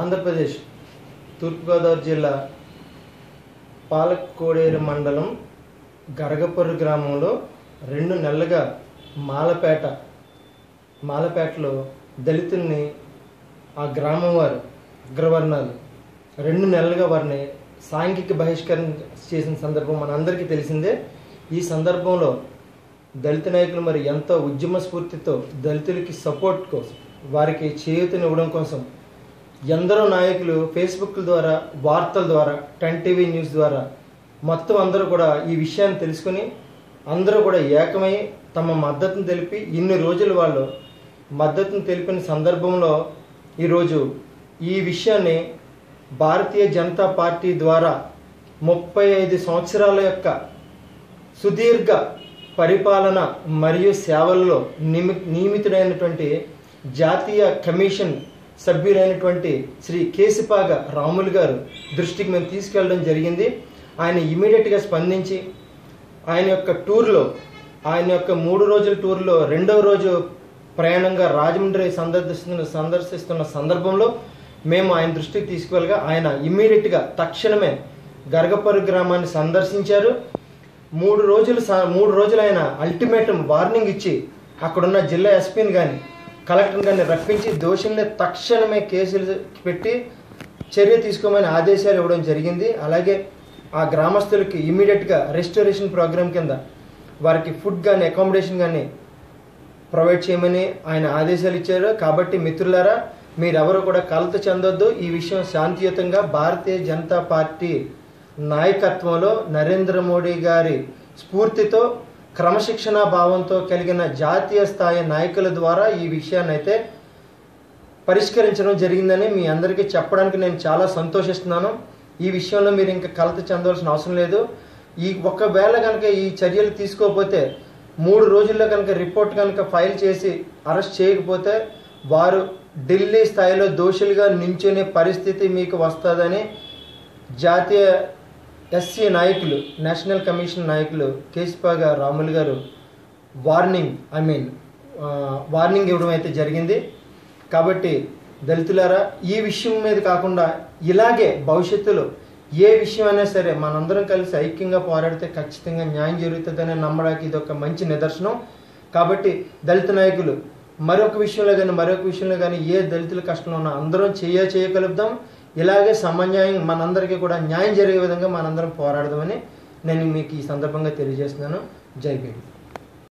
ఆంధ్రప్రదేశ్ తూర్పుగోదావరి జిల్లా పాలకోడేరు మండలం గరగపర్రు గ్రామంలో 2 నెలలుగా మాలపేటలో దళితుల్ని ఆ గ్రామం వారు అగ్రవర్ణాలు 2 నెలలుగా వారిని సాంఘిక బహిష్కరణ చేసిన సందర్భం మనందరికీ తెలిసిందే. ఈ సందర్భంలో దళిత నాయకులు మరి ఎంతో ఉద్యమ స్ఫూర్తితో దళితులకి సపోర్ట్ కోసం, వారికి చేయూతనివ్వడం కోసం ఎందరో నాయకులు ఫేస్బుక్ ద్వారా, వార్తల ద్వారా, 10 టీవీ న్యూస్ ద్వారా మొత్తం అందరూ కూడా ఈ విషయాన్ని తెలుసుకుని అందరూ కూడా ఏకమై తమ మద్దతును తెలిపి ఇన్ని రోజులు వాళ్ళు మద్దతును తెలిపిన సందర్భంలో ఈరోజు ఈ విషయాన్ని భారతీయ జనతా పార్టీ ద్వారా 35 సంవత్సరాల యొక్క సుదీర్ఘ పరిపాలన మరియు సేవల్లో నియమితుడైనటువంటి జాతీయ కమిషన్ సభ్యులైనటువంటి శ్రీ కేసిపాగ రాములు గారు దృష్టికి మేము తీసుకెళ్ళడం జరిగింది. ఆయన ఇమీడియట్గా స్పందించి ఆయన యొక్క టూర్లో, ఆయన యొక్క 3 రోజుల టూర్లో 2వ రోజు ప్రయాణంగా రాజమండ్రి సందర్శిస్తున్న సందర్భంలో మేము ఆయన దృష్టికి తీసుకువెళ్ళగా ఆయన ఇమ్మీడియట్గా తక్షణమే గరగపర్రు గ్రామాన్ని సందర్శించారు. 3 రోజులు ఆయన అల్టిమేటం వార్నింగ్ ఇచ్చి అక్కడున్న జిల్లా ఎస్పీని కానీ కలెక్టర్ని కానీ రప్పించి దోషుల్ని తక్షణమే కేసులు పెట్టి చర్య తీసుకోమని ఆదేశాలు ఇవ్వడం జరిగింది. అలాగే ఆ గ్రామస్తులకి ఇమ్మీడియట్గా రెస్టోరేషన్ ప్రోగ్రామ్ కింద వారికి ఫుడ్ కానీ అకామిడేషన్ కానీ ప్రొవైడ్ చేయమని ఆయన ఆదేశాలు ఇచ్చారు. కాబట్టి మిత్రులారా, మీరెవరు కూడా కలత చెందొద్దు. ఈ విషయం శాంతియుతంగా భారతీయ జనతా పార్టీ నాయకత్వంలో నరేంద్ర మోడీ గారి స్ఫూర్తితో, క్రమశిక్షణా భావంతో కలిగిన జాతీయ స్థాయి నాయకుల ద్వారా ఈ విషయాన్ని అయితే పరిష్కరించడం జరిగిందని మీ అందరికీ చెప్పడానికి నేను చాలా సంతోషిస్తున్నాను. ఈ విషయంలో మీరు ఇంకా కలత చెందవలసిన అవసరం లేదు. ఒకవేళ కనుక ఈ చర్యలు తీసుకోకపోతే 3 రోజుల్లో కనుక రిపోర్ట్ కనుక ఫైల్ చేసి అరెస్ట్ చేయకపోతే వారు ఢిల్లీ స్థాయిలో దోషులుగా నించునే పరిస్థితి మీకు వస్తుందని జాతీయ ఎస్సీ నాయకులు, నేషనల్ కమిషన్ నాయకులు కేసిపాగ రాములు గారు వార్నింగ్ ఇవ్వడం అయితే జరిగింది. కాబట్టి దళితులారా, ఈ విషయం మీద కాకుండా ఇలాగే భవిష్యత్తులో ఏ విషయమైనా సరే మనందరం కలిసి ఐక్యంగా పోరాడితే ఖచ్చితంగా న్యాయం జరుగుతుందని నమ్మడానికి ఇది ఒక మంచి నిదర్శనం. కాబట్టి దళిత నాయకులు మరొక విషయంలో కానీ ఏ దళితుల కష్టంలో ఉన్నా అందరం చేయగలుగుతాం. ఇలాగే సమన్యాయం మనందరికీ కూడా న్యాయం జరిగే విధంగా మనందరం పోరాడదామని నేను మీకు ఈ సందర్భంగా తెలియజేస్తున్నాను. జై భీమ్.